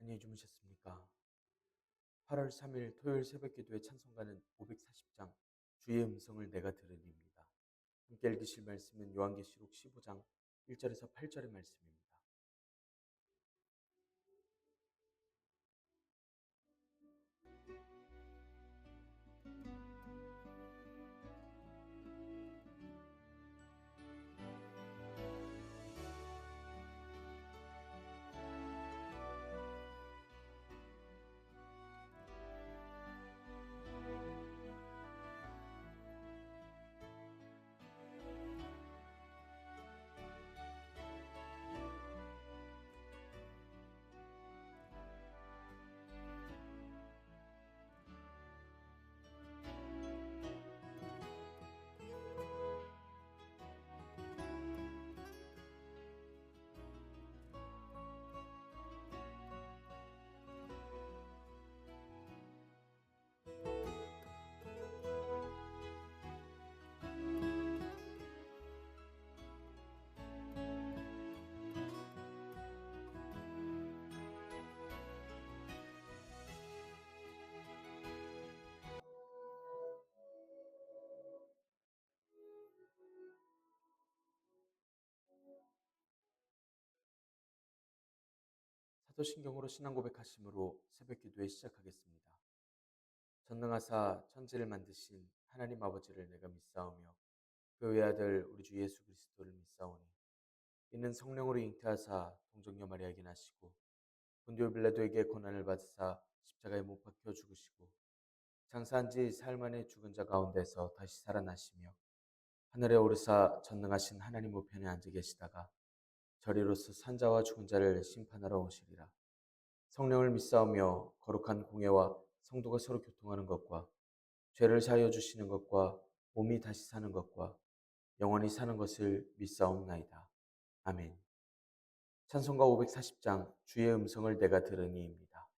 안녕히 주무셨습니까? 8월 3일 토요일 새벽기도의 찬송가는 540장 주의 음성을 내가 들으리입니다. 함께 읽으실 말씀은 요한계시록 15장 1절에서 8절의 말씀입니다. 사도신경으로 신앙 고백하심으로 새벽기도에 시작하겠습니다. 전능하사 천지를 만드신 하나님 아버지를 내가 믿사오며 그 외아들 우리 주 예수 그리스도를 믿사오니 이는 성령으로 잉태하사 동정녀 마리아에게 나시고 본디오 빌라도에게 고난을 받으사 십자가에 못 박혀 죽으시고 장사한 지 사흘 만에 죽은 자 가운데서 다시 살아나시며 하늘에 오르사 전능하신 하나님 우편에 앉아 계시다가 저리로서 산자와 죽은 자를 심판하러 오시리라. 성령을 믿사오며 거룩한 공예와 성도가 서로 교통하는 것과 죄를 사하여 주시는 것과 몸이 다시 사는 것과 영원히 사는 것을 믿사옵나이다. 아멘. 찬송가 540장 주의 음성을 내가 들으니입니다.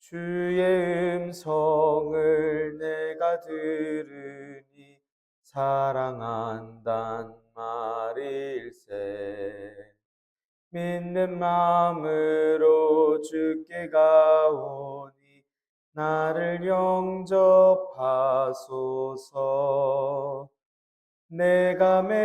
주의 음성을 내가 들으니 사랑한단 말일세. 믿는 마음으로 주께 가오니 나를 영접하소서. 내가 매일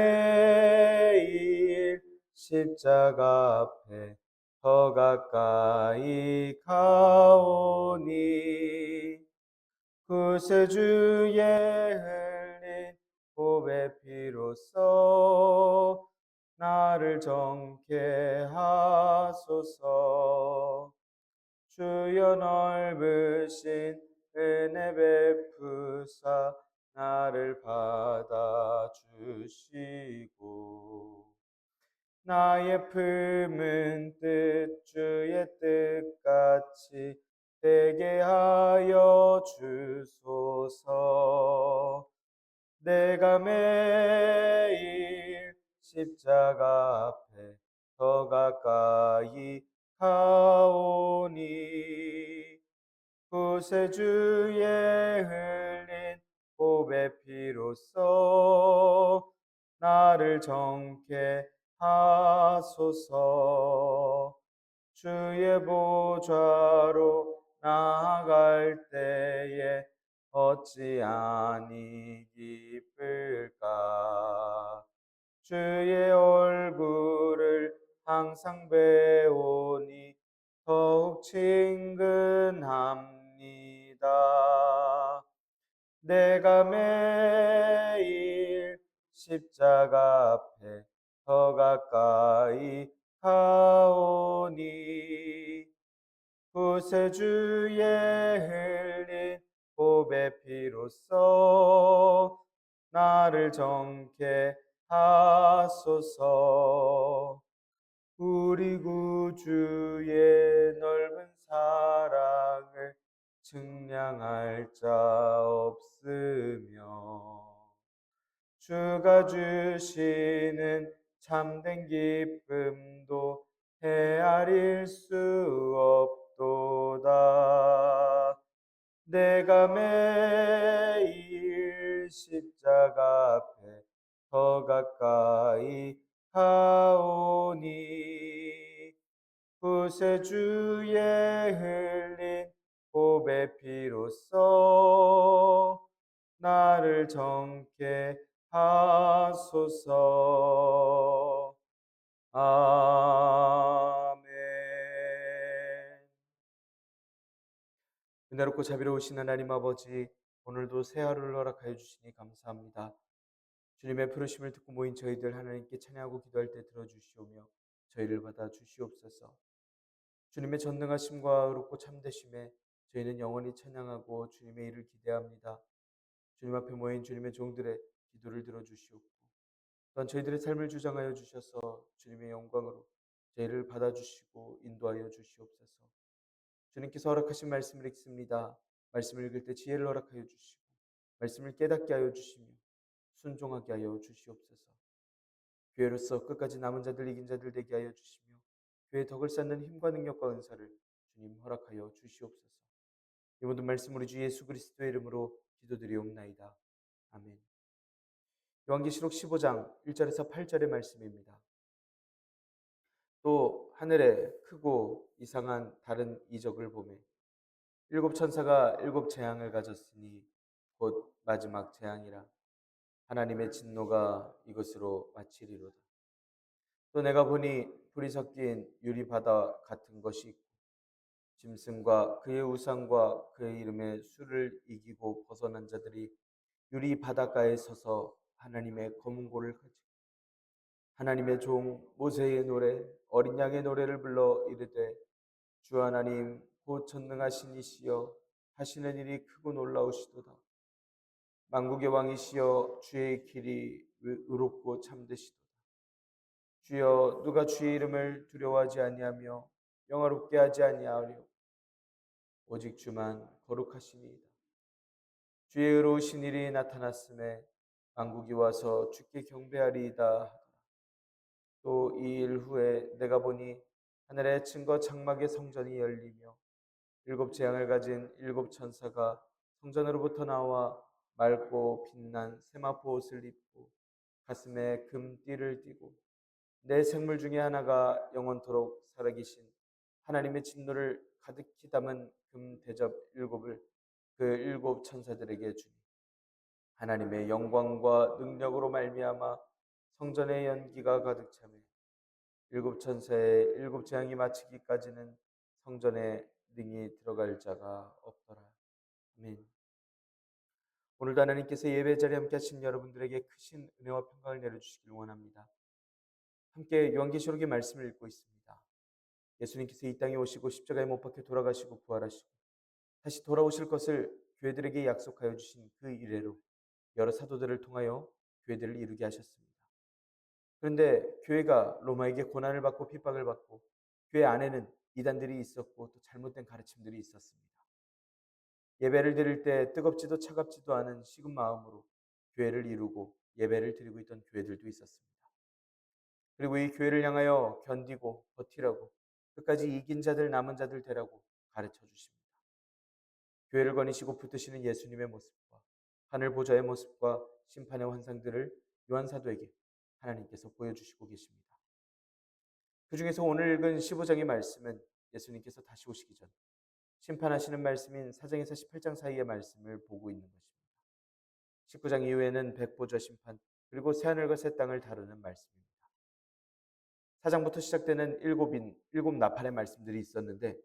십자가 앞에 더 가까이 가오니 구세주의 흘린 보배 피로써 나를 정케 하소서. 주여 넓으신 은혜 베푸사 나를 받아주시고 나의 품은 뜻 주의 뜻같이 되게 하여 주소서. 내가 매일 십자가 앞에 더 가까이 가오니 구세주의 흘린 보배 피로써 나를 정케 하소서. 주의 보좌로 나아갈 때에 어찌 아니 기쁠까. 주의 얼굴을 항상 배우니 더욱 친근합니다. 내가 매일 십자가 앞에 더 가까이 가오니 구세주의 흘린 보배 피로써 나를 정케 하소서. 우리 구주의 넓은 사랑을 측량할 자 없으며 주가 주시는 참된 기쁨도 헤아릴 수 없도다. 내가 매일 십자가 앞에 더 가까이 가오니 구세주의 흘린 보배 피로써 나를 정케 하소서. 아멘. 은혜롭고 자비로우신 하나님 아버지, 오늘도 새 하루를 허락하여 주시니 감사합니다. 주님의 부르심을 듣고 모인 저희들 하나님께 찬양하고 기도할 때 들어주시오며 저희를 받아 주시옵소서. 주님의 전능하심과 의롭고 참되심에 저희는 영원히 찬양하고 주님의 일을 기대합니다. 주님 앞에 모인 주님의 종들의 기도를 들어주시옵고 또한 저희들의 삶을 주장하여 주셔서 주님의 영광으로 저희를 받아주시고 인도하여 주시옵소서. 주님께서 허락하신 말씀을 읽습니다. 말씀을 읽을 때 지혜를 허락하여 주시고 말씀을 깨닫게 하여 주시며 순종하게 하여 주시옵소서. 교회로서 끝까지 남은 자들 이긴 자들 되게 하여 주시며 교회의 덕을 쌓는 힘과 능력과 은사를 주님 허락하여 주시옵소서. 이 모든 말씀 우리 주 예수 그리스도의 이름으로 기도드리옵나이다. 아멘. 요한계시록 15장 1절에서 8절의 말씀입니다. 또 하늘에 크고 이상한 다른 이적을 보매 일곱 천사가 일곱 재앙을 가졌으니 곧 마지막 재앙이라. 하나님의 진노가 이것으로 마치리로다. 또 내가 보니 불이 섞인 유리 바다 같은 것이 있고 짐승과 그의 우상과 그의 이름의 수를 이기고 벗어난 자들이 유리 바닷가에 서서 하나님의 검은 고를 가지고 하나님의 종 모세의 노래 어린 양의 노래를 불러 이르되 주 하나님 곧 전능하신 이시여 하시는 일이 크고 놀라우시도다. 만국의 왕이시여 주의 길이 의롭고 참되시도다. 주여 누가 주의 이름을 두려워하지 아니하며 영화롭게 하지 아니하리요 오직 주만 거룩하시니이다. 주의 의로우신 일이 나타났음에 만국이 와서 주께 경배하리이다. 또 이 일 후에 내가 보니 하늘의 증거 장막의 성전이 열리며 일곱 재앙을 가진 일곱 천사가 성전으로부터 나와 맑고 빛난 세마포 옷을 입고 가슴에 금띠를 띠고 내 생물 중에 하나가 영원토록 살아계신 하나님의 진노를 가득히 담은 금 대접 일곱을 그 일곱 천사들에게 주니 하나님의 영광과 능력으로 말미암아 성전의 연기가 가득 차매 일곱 천사의 일곱 재앙이 마치기까지는 성전에 능히 들어갈 자가 없더라. 아멘. 오늘도 하나님께서 예배 자리에 함께 하신 여러분들에게 크신 은혜와 평강을 내려주시길 원합니다. 함께 요한계시록의 말씀을 읽고 있습니다. 예수님께서 이 땅에 오시고 십자가에 못 박혀 돌아가시고 부활하시고 다시 돌아오실 것을 교회들에게 약속하여 주신 그 이래로 여러 사도들을 통하여 교회들을 이루게 하셨습니다. 그런데 교회가 로마에게 고난을 받고 핍박을 받고 교회 안에는 이단들이 있었고 또 잘못된 가르침들이 있었습니다. 예배를 드릴 때 뜨겁지도 차갑지도 않은 식은 마음으로 교회를 이루고 예배를 드리고 있던 교회들도 있었습니다. 그리고 이 교회를 향하여 견디고 버티라고 끝까지 이긴 자들 남은 자들 되라고 가르쳐 주십니다. 교회를 거니시고 붙드시는 예수님의 모습과 하늘 보좌의 모습과 심판의 환상들을 요한 사도에게 하나님께서 보여주시고 계십니다. 그 중에서 오늘 읽은 15장의 말씀은 예수님께서 다시 오시기 전 심판하시는 말씀인 4장에서 18장 사이의 말씀을 보고 있는 것입니다. 19장 이후에는 백보좌 심판 그리고 새하늘과 새 땅을 다루는 말씀입니다. 4장부터 시작되는 일곱 나팔의 말씀들이 있었는데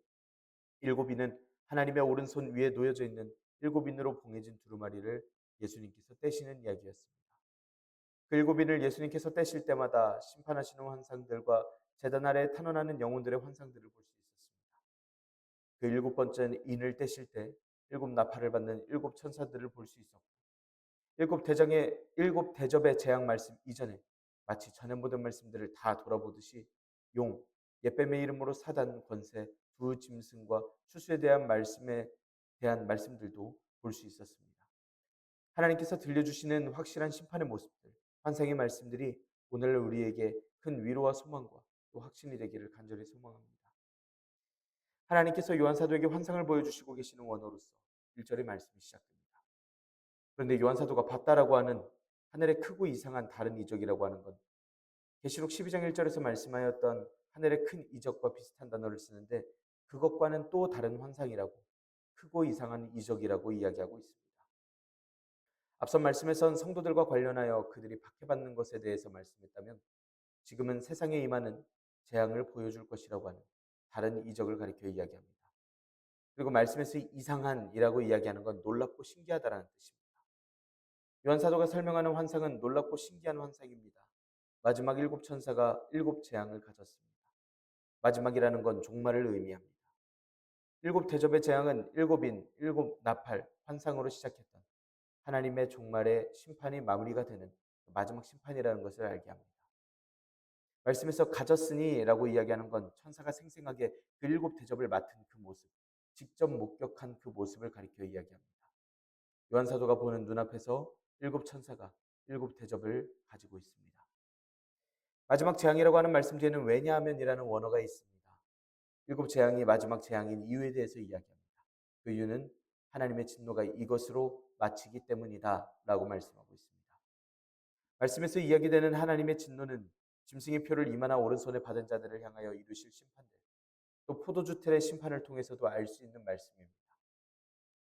일곱 인은 하나님의 오른손 위에 놓여져 있는 일곱 인으로 봉해진 두루마리를 예수님께서 떼시는 이야기였습니다. 그 일곱 인을 예수님께서 떼실 때마다 심판하시는 환상들과 제단 아래 탄원하는 영혼들의 환상들을 볼 수 있었습니다. 그 일곱 번째 인을 떼실 때 일곱 나팔을 받는 일곱 천사들을 볼 수 있었고 일곱 대장의 일곱 대접의 재앙 말씀 이전에 마치 전에 모든 말씀들을 다 돌아보듯이 용, 옛뱀의 이름으로 사단 권세, 두 짐승과 추수에 대한 말씀에 대한 말씀들도 볼 수 있었습니다. 하나님께서 들려주시는 확실한 심판의 모습들, 환상의 말씀들이 오늘 우리에게 큰 위로와 소망과 또 확신이 되기를 간절히 소망합니다. 하나님께서 요한 사도에게 환상을 보여주시고 계시는 원어로서 1절의 말씀이 시작됩니다. 그런데 요한 사도가 봤다라고 하는 하늘의 크고 이상한 다른 이적이라고 하는 건 계시록 12장 1절에서 말씀하였던 하늘의 큰 이적과 비슷한 단어를 쓰는데 그것과는 또 다른 환상이라고 크고 이상한 이적이라고 이야기하고 있습니다. 앞선 말씀에선 성도들과 관련하여 그들이 박해받는 것에 대해서 말씀했다면 지금은 세상에 임하는 재앙을 보여줄 것이라고 하는 다른 이적을 가리켜 이야기합니다. 그리고 말씀에서 이상한이라고 이야기하는 건 놀랍고 신기하다라는 뜻입니다. 요한 사도가 설명하는 환상은 놀랍고 신기한 환상입니다. 마지막 일곱 천사가 일곱 재앙을 가졌습니다. 마지막이라는 건 종말을 의미합니다. 일곱 대접의 재앙은 일곱인, 일곱 나팔, 환상으로 시작했던 하나님의 종말의 심판이 마무리가 되는 마지막 심판이라는 것을 알게 합니다. 말씀에서 가졌으니라고 이야기하는 건 천사가 생생하게 그 일곱 대접을 맡은 그 모습, 직접 목격한 그 모습을 가리켜 이야기합니다. 요한 사도가 보는 눈앞에서 일곱 천사가 일곱 대접을 가지고 있습니다. 마지막 재앙이라고 하는 말씀 뒤에는 왜냐하면이라는 원어가 있습니다. 일곱 재앙이 마지막 재앙인 이유에 대해서 이야기합니다. 그 이유는 하나님의 진노가 이것으로 마치기 때문이다 라고 말씀하고 있습니다. 말씀에서 이야기되는 하나님의 진노는 짐승의 표를 이마나 오른손에 받은 자들을 향하여 이루실 심판들, 또 포도주 틀의 심판을 통해서도 알 수 있는 말씀입니다.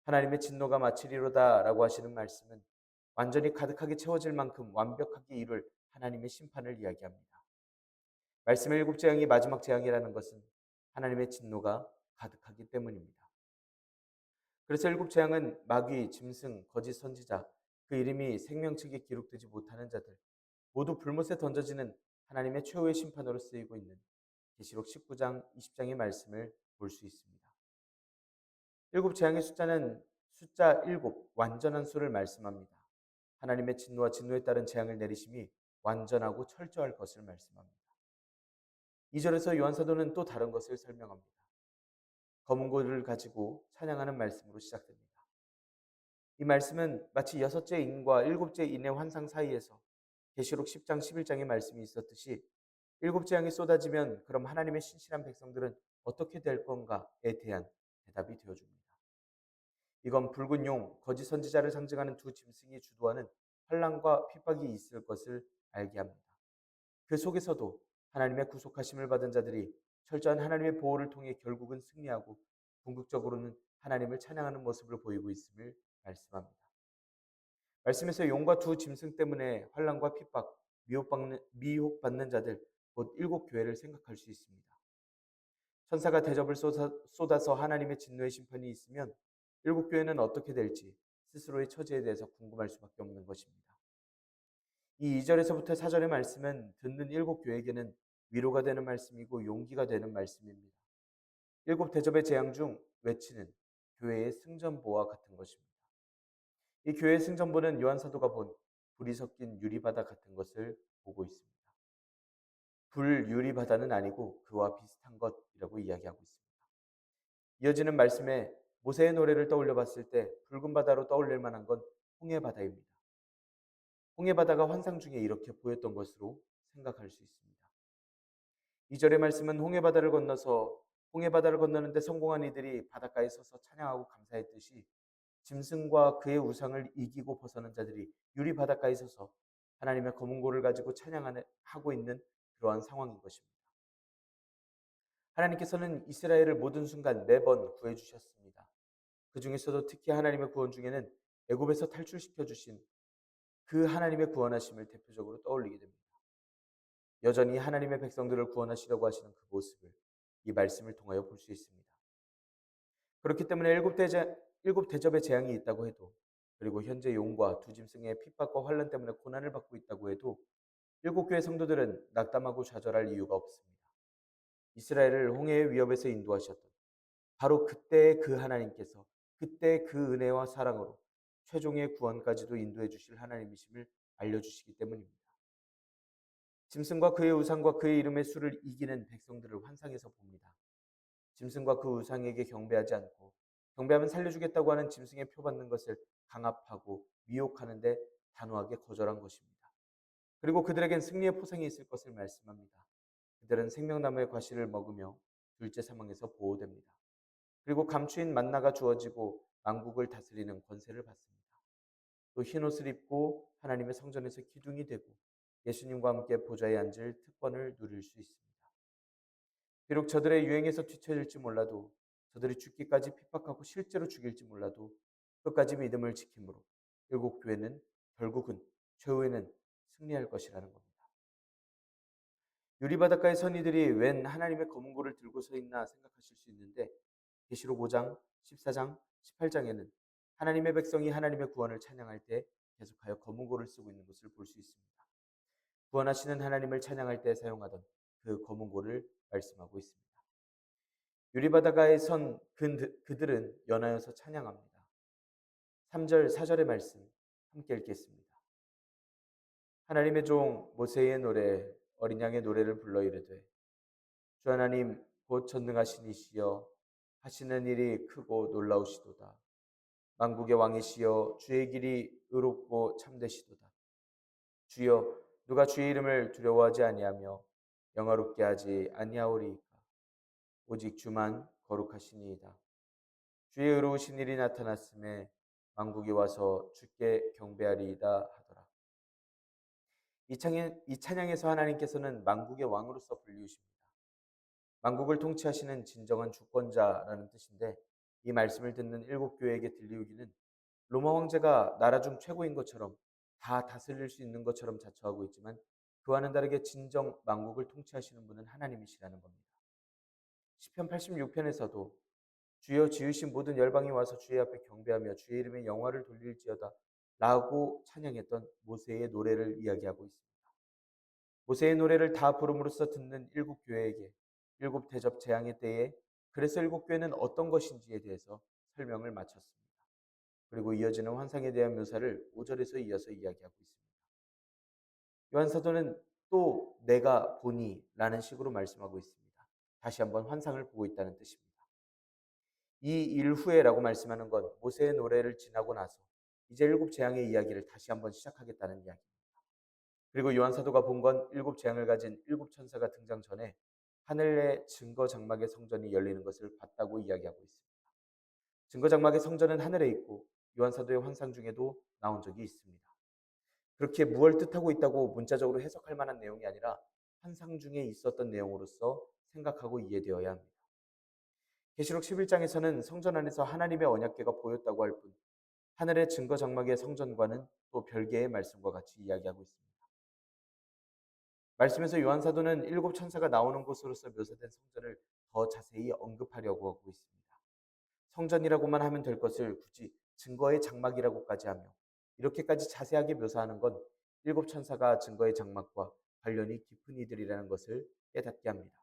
하나님의 진노가 마치리로다 라고 하시는 말씀은 완전히 가득하게 채워질 만큼 완벽하게 이룰 하나님의 심판을 이야기합니다. 말씀의 일곱 재앙이 마지막 재앙이라는 것은 하나님의 진노가 가득하기 때문입니다. 그래서 일곱 재앙은 마귀, 짐승, 거짓 선지자, 그 이름이 생명책에 기록되지 못하는 자들 모두 불못에 던져지는 하나님의 최후의 심판으로 쓰이고 있는 계시록 19장, 20장의 말씀을 볼 수 있습니다. 일곱 재앙의 숫자는 숫자 일곱, 완전한 수를 말씀합니다. 하나님의 진노와 진노에 따른 재앙을 내리심이 완전하고 철저할 것을 말씀합니다. 2절에서 요한사도는 또 다른 것을 설명합니다. 검은 고를 가지고 찬양하는 말씀으로 시작됩니다. 이 말씀은 마치 여섯째 인과 일곱째 인의 환상 사이에서 계시록 10장, 11장의 말씀이 있었듯이 일곱 재앙이 쏟아지면 그럼 하나님의 신실한 백성들은 어떻게 될 건가에 대한 대답이 되어줍니다. 이건 붉은 용, 거짓 선지자를 상징하는 두 짐승이 주도하는 환난과 핍박이 있을 것을 알게 합니다. 그 속에서도 하나님의 구속하심을 받은 자들이 철저한 하나님의 보호를 통해 결국은 승리하고 궁극적으로는 하나님을 찬양하는 모습을 보이고 있음을 말씀합니다. 말씀에서 용과 두 짐승 때문에 환난과 핍박, 미혹받는 자들, 곧 일곱 교회를 생각할 수 있습니다. 천사가 대접을 쏟아서 하나님의 진노의 심판이 있으면 일곱 교회는 어떻게 될지 스스로의 처지에 대해서 궁금할 수밖에 없는 것입니다. 이 2절에서부터 4절의 말씀은 듣는 일곱 교회에게는 위로가 되는 말씀이고 용기가 되는 말씀입니다. 일곱 대접의 재앙 중 외치는 교회의 승전보와 같은 것입니다. 이 교회의 승전보는 요한 사도가 본 불이 섞인 유리바다 같은 것을 보고 있습니다. 불 유리바다는 아니고 그와 비슷한 것이라고 이야기하고 있습니다. 이어지는 말씀에 모세의 노래를 떠올려 봤을 때 붉은 바다로 떠올릴 만한 건 홍해바다입니다. 홍해바다가 환상 중에 이렇게 보였던 것으로 생각할 수 있습니다. 2절의 말씀은 홍해바다를 건너는데 성공한 이들이 바닷가에 서서 찬양하고 감사했듯이 짐승과 그의 우상을 이기고 벗어난 자들이 유리 바닷가에 서서 하나님의 검은 고를 가지고 찬양하고 있는 그러한 상황인 것입니다. 하나님께서는 이스라엘을 모든 순간 매번 구해주셨습니다. 그 중에서도 특히 하나님의 구원 중에는 애굽에서 탈출시켜 주신 그 하나님의 구원하심을 대표적으로 떠올리게 됩니다. 여전히 하나님의 백성들을 구원하시려고 하시는 그 모습을 이 말씀을 통하여 볼 수 있습니다. 그렇기 때문에 일곱 대접의 재앙이 있다고 해도 그리고 현재 용과 두 짐승의 핍박과 환난 때문에 고난을 받고 있다고 해도 일곱 교회 성도들은 낙담하고 좌절할 이유가 없습니다. 이스라엘을 홍해의 위협에서 인도하셨던 바로 그때 그 하나님께서 그때 그 은혜와 사랑으로 최종의 구원까지도 인도해 주실 하나님이심을 알려주시기 때문입니다. 짐승과 그의 우상과 그의 이름의 수를 이기는 백성들을 환상에서 봅니다. 짐승과 그 우상에게 경배하지 않고 경배하면 살려주겠다고 하는 짐승의 표 받는 것을 강압하고 미혹하는데 단호하게 거절한 것입니다. 그리고 그들에겐 승리의 포상이 있을 것을 말씀합니다. 그들은 생명나무의 과실을 먹으며 둘째 사망에서 보호됩니다. 그리고 감추인 만나가 주어지고 만국을 다스리는 권세를 받습니다. 또 흰옷을 입고 하나님의 성전에서 기둥이 되고 예수님과 함께 보좌에 앉을 특권을 누릴 수 있습니다. 비록 저들의 유행에서 뒤처질지 몰라도, 저들이 죽기까지 핍박하고 실제로 죽일지 몰라도 끝까지 믿음을 지킴으로 일곱 교회는 결국은 최후에는 승리할 것이라는 겁니다. 유리바닷가의 선의들이 웬 하나님의 검은고를 들고 서 있나 생각하실 수 있는데, 계시록 5장, 14장, 18장에는 하나님의 백성이 하나님의 구원을 찬양할 때 계속하여 검은고를 쓰고 있는 것을 볼 수 있습니다. 구원하시는 하나님을 찬양할 때 사용하던 그 검은고를 말씀하고 있습니다. 유리바다가에 선 그들은 연하여서 찬양합니다. 3절, 4절의 말씀 함께 읽겠습니다. 하나님의 종 모세의 노래, 어린 양의 노래를 불러 이르되, 주 하나님 곧 전능하신 이시여 하시는 일이 크고 놀라우시도다. 만국의 왕이시여 주의 길이 의롭고 참되시도다. 주여 누가 주의 이름을 두려워하지 아니하며 영화롭게 하지 아니하오리이까. 오직 주만 거룩하시니이다. 주의 의로우신 일이 나타났음에 만국이 와서 주께 경배하리이다 하더라. 이 찬양에서 하나님께서는 만국의 왕으로서 불리우십니다. 만국을 통치하시는 진정한 주권자라는 뜻인데, 이 말씀을 듣는 일곱 교회에게 들리우기는 로마 황제가 나라 중 최고인 것처럼, 다 다스릴 수 있는 것처럼 자처하고 있지만, 그와는 다르게 진정 만국을 통치하시는 분은 하나님이시라는 겁니다. 시편 86편에서도 주여 지으신 모든 열방이 와서 주의 앞에 경배하며 주의 이름의 영화를 돌릴지어다 라고 찬양했던 모세의 노래를 이야기하고 있습니다. 모세의 노래를 다 부름으로써 듣는 일곱 교회에게 일곱 대접 재앙의 때에 그래서 일곱 교회는 어떤 것인지에 대해서 설명을 마쳤습니다. 그리고 이어지는 환상에 대한 묘사를 5절에서 이어서 이야기하고 있습니다. 요한 사도는 또 내가 보니 라는 식으로 말씀하고 있습니다. 다시 한번 환상을 보고 있다는 뜻입니다. 이 일 후에라고 말씀하는 건 모세의 노래를 지나고 나서 이제 일곱 재앙의 이야기를 다시 한번 시작하겠다는 이야기입니다. 그리고 요한 사도가 본 건 일곱 재앙을 가진 일곱 천사가 등장 전에 하늘의 증거 장막의 성전이 열리는 것을 봤다고 이야기하고 있습니다. 증거 장막의 성전은 하늘에 있고 요한 사도의 환상 중에도 나온 적이 있습니다. 그렇게 무엇을 뜻하고 있다고 문자적으로 해석할 만한 내용이 아니라 환상 중에 있었던 내용으로서 생각하고 이해되어야 합니다. 계시록 11장에서는 성전 안에서 하나님의 언약궤가 보였다고 할 뿐, 하늘의 증거 장막의 성전과는 또 별개의 말씀과 같이 이야기하고 있습니다. 말씀에서 요한 사도는 일곱 천사가 나오는 곳으로서 묘사된 성전을 더 자세히 언급하려고 하고 있습니다. 성전이라고만 하면 될 것을 굳이 증거의 장막이라고까지 하며 이렇게까지 자세하게 묘사하는 건 일곱 천사가 증거의 장막과 관련이 깊은 이들이라는 것을 깨닫게 합니다.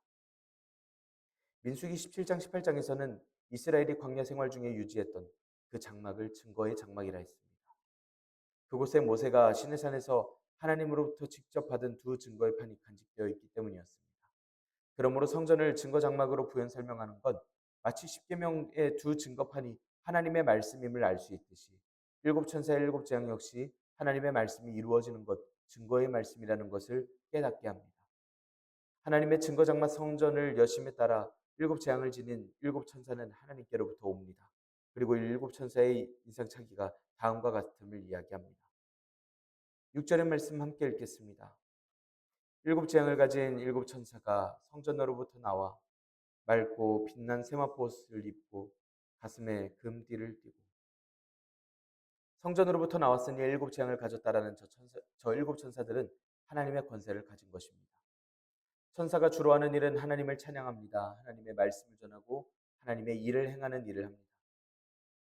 민수기 17장 18장에서는 이스라엘이 광야 생활 중에 유지했던 그 장막을 증거의 장막이라 했습니다. 그곳에 모세가 시내산에서 하나님으로부터 직접 받은 두 증거의 판이 간직되어 있기 때문이었습니다. 그러므로 성전을 증거 장막으로 부연 설명하는 건 마치 십계명의 두 증거판이 하나님의 말씀임을 알 수 있듯이 일곱 천사의 일곱 재앙 역시 하나님의 말씀이 이루어지는 것, 증거의 말씀이라는 것을 깨닫게 합니다. 하나님의 증거 장막 성전을 여심에 따라 일곱 재앙을 지닌 일곱 천사는 하나님께로부터 옵니다. 그리고 일곱 천사의 인상착의가 다음과 같음을 이야기합니다. 6절의 말씀 함께 읽겠습니다. 일곱 재앙을 가진 일곱 천사가 성전으로부터 나와 맑고 빛난 세마포 옷을 입고 가슴에 금띠를 띠고, 성전으로부터 나왔으니 일곱 재앙을 가졌다라는 저 일곱 천사들은 하나님의 권세를 가진 것입니다. 천사가 주로 하는 일은 하나님을 찬양합니다. 하나님의 말씀을 전하고 하나님의 일을 행하는 일을 합니다.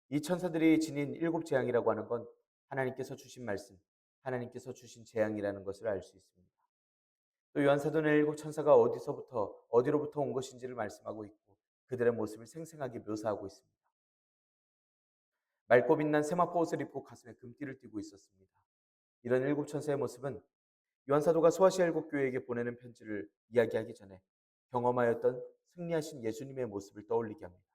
이 천사들이 지닌 일곱 재앙이라고 하는 건 하나님께서 주신 말씀, 하나님께서 주신 재앙이라는 것을 알 수 있습니다. 또 요한사도는 일곱 천사가 어디로부터 온 것인지를 말씀하고 있고 그들의 모습을 생생하게 묘사하고 있습니다. 맑고 빛난 세마포 옷을 입고 가슴에 금띠를 띠고 있었습니다. 이런 일곱 천사의 모습은 요한사도가 소아시아 일곱 교회에게 보내는 편지를 이야기하기 전에 경험하였던 승리하신 예수님의 모습을 떠올리게 합니다.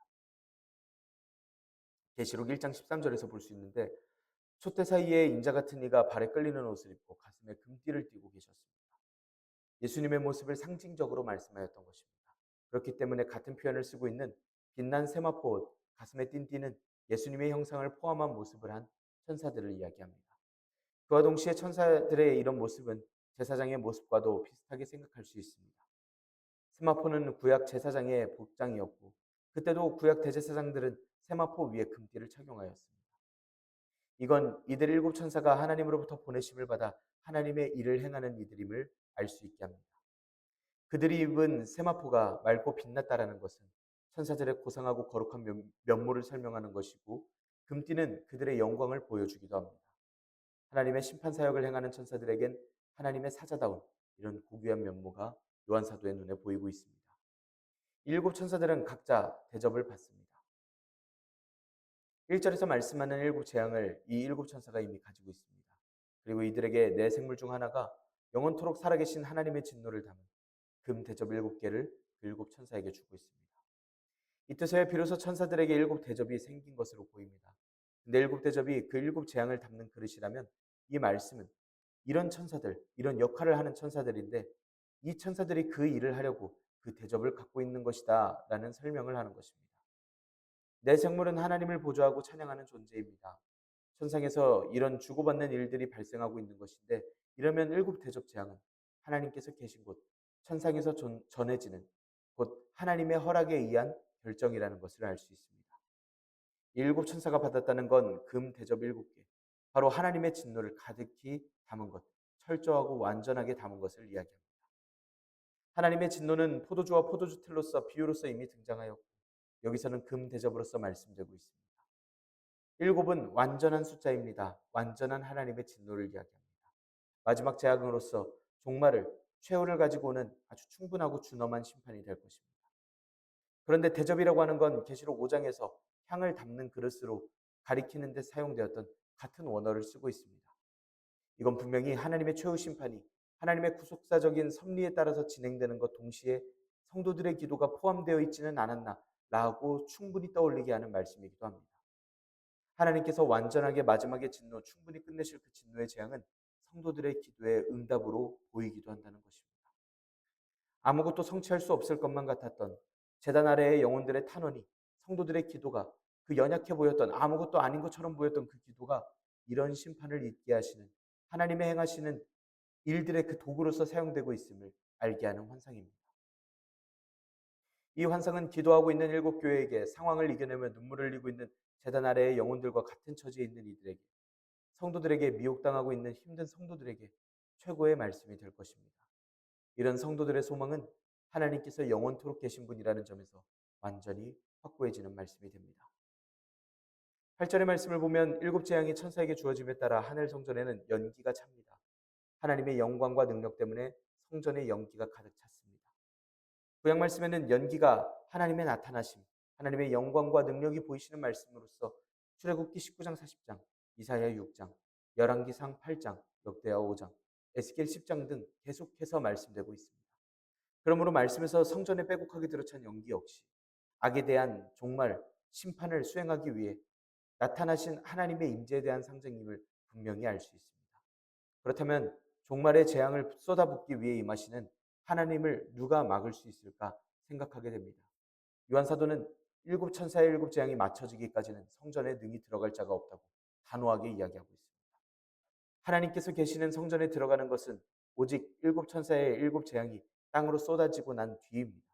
계시록 1장 13절에서 볼 수 있는데, 촛대 사이에 인자 같은 이가 발에 끌리는 옷을 입고 가슴에 금띠를 띠고 계셨습니다. 예수님의 모습을 상징적으로 말씀하였던 것입니다. 그렇기 때문에 같은 표현을 쓰고 있는 빛난 세마포 옷, 가슴에 띤 띠는 예수님의 형상을 포함한 모습을 한 천사들을 이야기합니다. 그와 동시에 천사들의 이런 모습은 제사장의 모습과도 비슷하게 생각할 수 있습니다. 세마포는 구약 제사장의 복장이었고 그때도 구약 대제사장들은 세마포 위에 금띠를 착용하였습니다. 이건 이들 일곱 천사가 하나님으로부터 보내심을 받아 하나님의 일을 행하는 이들임을 알 수 있게 합니다. 그들이 입은 세마포가 맑고 빛났다라는 것은 천사들의 고상하고 거룩한 면모를 설명하는 것이고 금띠는 그들의 영광을 보여주기도 합니다. 하나님의 심판 사역을 행하는 천사들에겐 하나님의 사자다운 이런 고귀한 면모가 요한 사도의 눈에 보이고 있습니다. 일곱 천사들은 각자 대접을 받습니다. 1절에서 말씀하는 일곱 재앙을 이 일곱 천사가 이미 가지고 있습니다. 그리고 이들에게 내 생물 중 하나가 영원토록 살아계신 하나님의 진노를 담은 금 대접 7개를 그 일곱 천사에게 주고 있습니다. 이 뜻에 비로소 천사들에게 일곱 대접이 생긴 것으로 보입니다. 근데 일곱 대접이 그 일곱 재앙을 담는 그릇이라면 이 말씀은 이런 천사들, 이런 역할을 하는 천사들인데 이 천사들이 그 일을 하려고 그 대접을 갖고 있는 것이다 라는 설명을 하는 것입니다. 내 생물은 하나님을 보좌하고 찬양하는 존재입니다. 천상에서 이런 주고받는 일들이 발생하고 있는 것인데 이러면 일곱 대접 재앙은 하나님께서 계신 곳 천상에서 전해지는 곧 하나님의 허락에 의한 결정이라는 것을 알 수 있습니다. 일곱 천사가 받았다는 건 금 대접 7개 바로 하나님의 진노를 가득히 담은 것 철저하고 완전하게 담은 것을 이야기합니다. 하나님의 진노는 포도주와 포도주 틀로서 비유로서 이미 등장하였고 여기서는 금 대접으로서 말씀되고 있습니다. 일곱은 완전한 숫자입니다. 완전한 하나님의 진노를 이야기합니다. 마지막 재앙으로서 종말을 최후를 가지고 오는 아주 충분하고 준엄한 심판이 될 것입니다. 그런데 대접이라고 하는 건 계시록 5장에서 향을 담는 그릇으로 가리키는 데 사용되었던 같은 원어를 쓰고 있습니다. 이건 분명히 하나님의 최후 심판이 하나님의 구속사적인 섭리에 따라서 진행되는 것 동시에 성도들의 기도가 포함되어 있지는 않았나 라고 충분히 떠올리게 하는 말씀이기도 합니다. 하나님께서 완전하게 마지막에 진노, 충분히 끝내실 그 진노의 재앙은 성도들의 기도의 응답으로 보이기도 한다는 것입니다. 아무것도 성취할 수 없을 것만 같았던 제단 아래의 영혼들의 탄원이 성도들의 기도가 그 연약해 보였던 아무것도 아닌 것처럼 보였던 그 기도가 이런 심판을 잊게 하시는 하나님의 행하시는 일들의 그 도구로서 사용되고 있음을 알게 하는 환상입니다. 이 환상은 기도하고 있는 일곱 교회에게 상황을 이겨내며 눈물을 흘리고 있는 제단 아래의 영혼들과 같은 처지에 있는 이들에게 성도들에게 미혹당하고 있는 힘든 성도들에게 최고의 말씀이 될 것입니다. 이런 성도들의 소망은 하나님께서 영원토록 계신 분이라는 점에서 완전히 확고해지는 말씀이 됩니다. 8절의 말씀을 보면 일곱 재앙이 천사에게 주어짐에 따라 하늘 성전에는 연기가 찹니다. 하나님의 영광과 능력 때문에 성전에 연기가 가득 찼습니다. 구약 말씀에는 연기가 하나님의 나타나심, 하나님의 영광과 능력이 보이시는 말씀으로서 출애굽기 19장 40장, 이사야 6장, 열왕기상 8장, 역대하 5장, 에스겔 10장 등 계속해서 말씀되고 있습니다. 그러므로 말씀에서 성전에 빼곡하게 들어찬 연기 역시 악에 대한 종말, 심판을 수행하기 위해 나타나신 하나님의 임재에 대한 상징임을 분명히 알 수 있습니다. 그렇다면 종말의 재앙을 쏟아붓기 위해 임하시는 하나님을 누가 막을 수 있을까 생각하게 됩니다. 요한 사도는 일곱 천사의 일곱 재앙이 맞춰지기까지는 성전에 능히 들어갈 자가 없다고 단호하게 이야기하고 있습니다. 하나님께서 계시는 성전에 들어가는 것은 오직 일곱 천사의 일곱 재앙이 땅으로 쏟아지고 난 뒤입니다.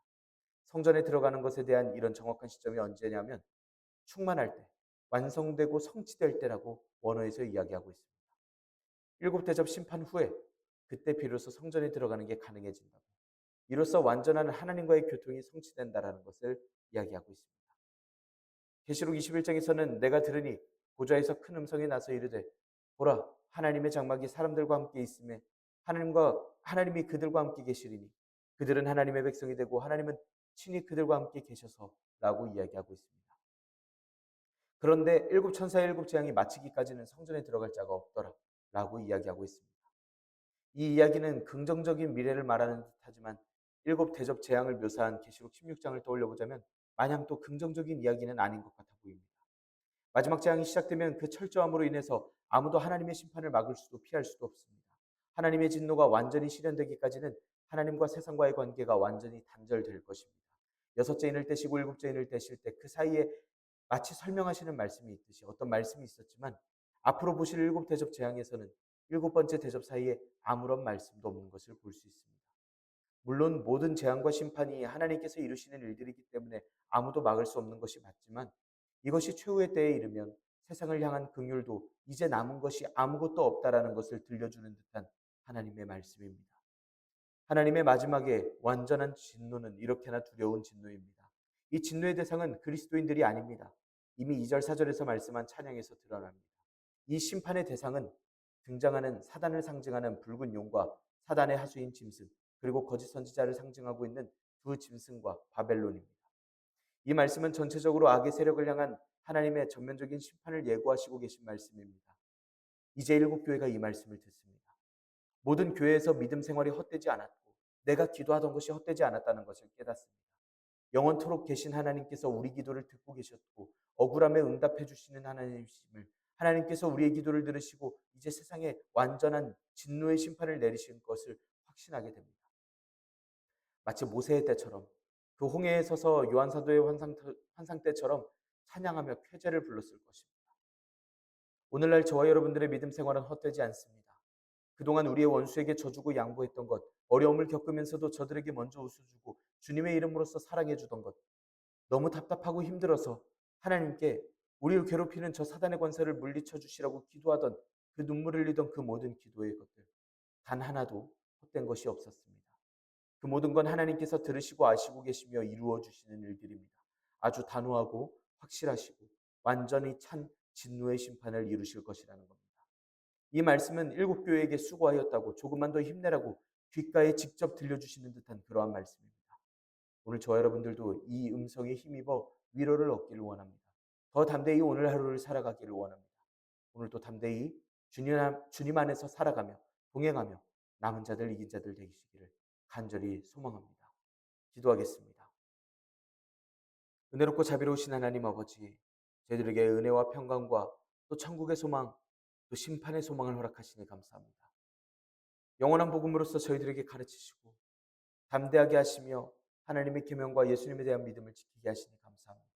성전에 들어가는 것에 대한 이런 정확한 시점이 언제냐면 충만할 때, 완성되고 성취될 때라고 원어에서 이야기하고 있습니다. 일곱 대접 심판 후에 그때 비로소 성전에 들어가는 게 가능해진다고. 이로써 완전한 하나님과의 교통이 성취된다라는 것을 이야기하고 있습니다. 계시록 21장에서는 내가 들으니 보좌에서 큰 음성이 나서 이르되 보라 하나님의 장막이 사람들과 함께 있음에 하나님이 그들과 함께 계시리니 그들은 하나님의 백성이 되고 하나님은 친히 그들과 함께 계셔서라고 이야기하고 있습니다. 그런데 일곱 천사의 일곱 재앙이 마치기까지는 성전에 들어갈 자가 없더라라고 이야기하고 있습니다. 이 이야기는 긍정적인 미래를 말하는 듯하지만 일곱 대접 재앙을 묘사한 계시록 16장을 떠올려 보자면 마냥 또 긍정적인 이야기는 아닌 것 같아 보입니다. 마지막 재앙이 시작되면 그 철저함으로 인해서 아무도 하나님의 심판을 막을 수도 피할 수도 없습니다. 하나님의 진노가 완전히 실현되기까지는 하나님과 세상과의 관계가 완전히 단절될 것입니다. 여섯째 인을 떼시고 일곱째 인을 떼실 때 그 사이에 마치 설명하시는 말씀이 있듯이 어떤 말씀이 있었지만 앞으로 보실 일곱 대접 재앙에서는 일곱 번째 대접 사이에 아무런 말씀도 없는 것을 볼 수 있습니다. 물론 모든 재앙과 심판이 하나님께서 이루시는 일들이기 때문에 아무도 막을 수 없는 것이 맞지만 이것이 최후의 때에 이르면 세상을 향한 긍휼도 이제 남은 것이 아무것도 없다라는 것을 들려주는 듯한 하나님의 말씀입니다. 하나님의 마지막에 완전한 진노는 이렇게나 두려운 진노입니다. 이 진노의 대상은 그리스도인들이 아닙니다. 이미 2절 4절에서 말씀한 찬양에서 드러납니다. 이 심판의 대상은 등장하는 사단을 상징하는 붉은 용과 사단의 하수인 짐승, 그리고 거짓 선지자를 상징하고 있는 두 짐승과 바벨론입니다. 이 말씀은 전체적으로 악의 세력을 향한 하나님의 전면적인 심판을 예고하시고 계신 말씀입니다. 이제 일곱 교회가 이 말씀을 듣습니다. 모든 교회에서 믿음 생활이 헛되지 않았고 내가 기도하던 것이 헛되지 않았다는 것을 깨닫습니다. 영원토록 계신 하나님께서 우리 기도를 듣고 계셨고 억울함에 응답해 주시는 하나님이심을, 하나님께서 우리의 기도를 들으시고 이제 세상에 완전한 진노의 심판을 내리실 것을 확신하게 됩니다. 마치 모세의 때처럼, 그 홍해에 서서 요한 사도의 환상 때처럼 찬양하며 쾌제를 불렀을 것입니다. 오늘날 저와 여러분들의 믿음 생활은 헛되지 않습니다. 그동안 우리의 원수에게 져주고 양보했던 것, 어려움을 겪으면서도 저들에게 먼저 웃어주고 주님의 이름으로써 사랑해주던 것, 너무 답답하고 힘들어서 하나님께 우리를 괴롭히는 저 사단의 권세를 물리쳐 주시라고 기도하던 그 눈물을 흘리던 그 모든 기도의 것들, 단 하나도 헛된 것이 없었습니다. 그 모든 건 하나님께서 들으시고 아시고 계시며 이루어 주시는 일들입니다. 아주 단호하고 확실하시고 완전히 찬 진노의 심판을 이루실 것이라는 겁니다. 이 말씀은 일곱 교회에게 수고하였다고 조금만 더 힘내라고 귓가에 직접 들려주시는 듯한 그러한 말씀입니다. 오늘 저와 여러분들도 이 음성에 힘입어 위로를 얻기를 원합니다. 더 담대히 오늘 하루를 살아가기를 원합니다. 오늘도 담대히 주님 안에서 살아가며 동행하며 남은 자들 이긴 자들 되시기를 간절히 소망합니다. 기도하겠습니다. 은혜롭고 자비로우신 하나님 아버지, 저희들에게 은혜와 평강과 또 천국의 소망, 또 심판의 소망을 허락하시니 감사합니다. 영원한 복음으로서 저희들에게 가르치시고 담대하게 하시며 하나님의 계명과 예수님에 대한 믿음을 지키게 하시니 감사합니다.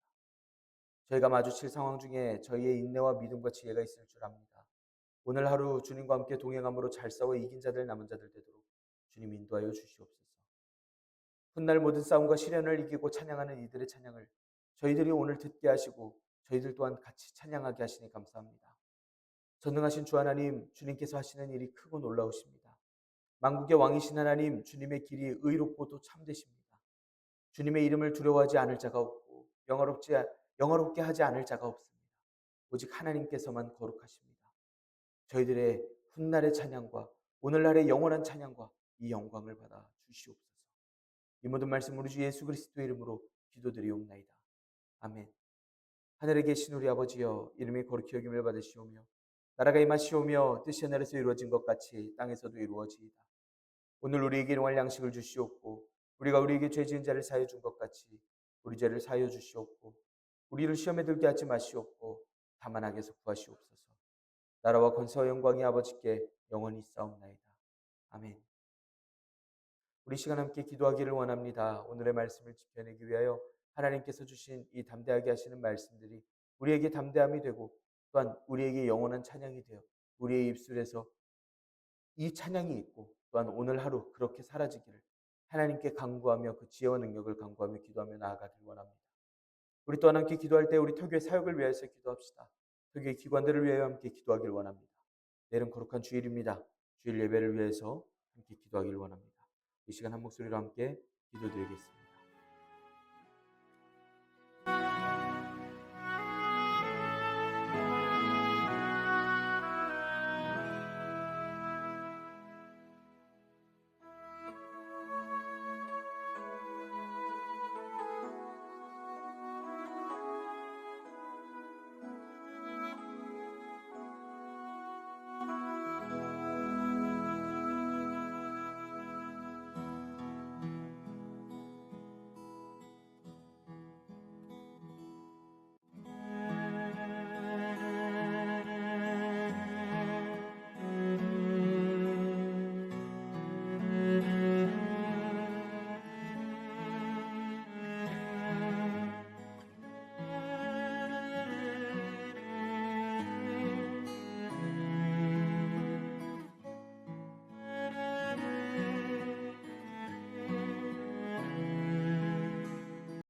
저희가 마주칠 상황 중에 저희의 인내와 믿음과 지혜가 있을 줄 압니다. 오늘 하루 주님과 함께 동행함으로 잘 싸워 이긴 자들 남은 자들 되도록 주님 인도하여 주시옵소서. 훗날 모든 싸움과 시련을 이기고 찬양하는 이들의 찬양을 저희들이 오늘 듣게 하시고 저희들 또한 같이 찬양하게 하시니 감사합니다. 전능하신 주 하나님, 주님께서 하시는 일이 크고 놀라우십니다. 만국의 왕이신 하나님, 주님의 길이 의롭고 또 참되십니다. 주님의 이름을 두려워하지 않을 자가 없고 영화롭게 하지 않을 자가 없습니다. 오직 하나님께서만 거룩하십니다. 저희들의 훗날의 찬양과 오늘날의 영원한 찬양과 이 영광을 받아 주시옵소서. 이 모든 말씀 우리 주 예수 그리스도의 이름으로 기도드리옵나이다. 아멘. 하늘에 계신 우리 아버지여, 이름이 거룩히 여김을 받으시오며 나라가 임하시오며 뜻이 하늘에서 이루어진 것 같이 땅에서도 이루어지이다. 오늘 우리에게 일용할 양식을 주시옵고 우리가 우리에게 죄 지은 자를 사하여 준 것 같이 우리 죄를 사하여 주시옵고 우리를 시험에 들게 하지 마시옵고 다만 악에서 구하시옵소서. 나라와 권세와 영광이 아버지께 영원히 있사옵나이다. 아멘. 우리 시간 함께 기도하기를 원합니다. 오늘의 말씀을 지켜내기 위하여 하나님께서 주신 이 담대하게 하시는 말씀들이 우리에게 담대함이 되고 또한 우리에게 영원한 찬양이 되어 우리의 입술에서 이 찬양이 있고 또한 오늘 하루 그렇게 사라지기를 하나님께 간구하며 그 지혜와 능력을 간구하며 기도하며 나아가길 원합니다. 우리 또한 함께 기도할 때 우리 터교의 사역을 위해서 기도합시다. 터교의 기관들을 위하여 함께 기도하길 원합니다. 내일은 거룩한 주일입니다. 주일 예배를 위해서 함께 기도하길 원합니다. 이 시간 한 목소리로 함께 기도드리겠습니다.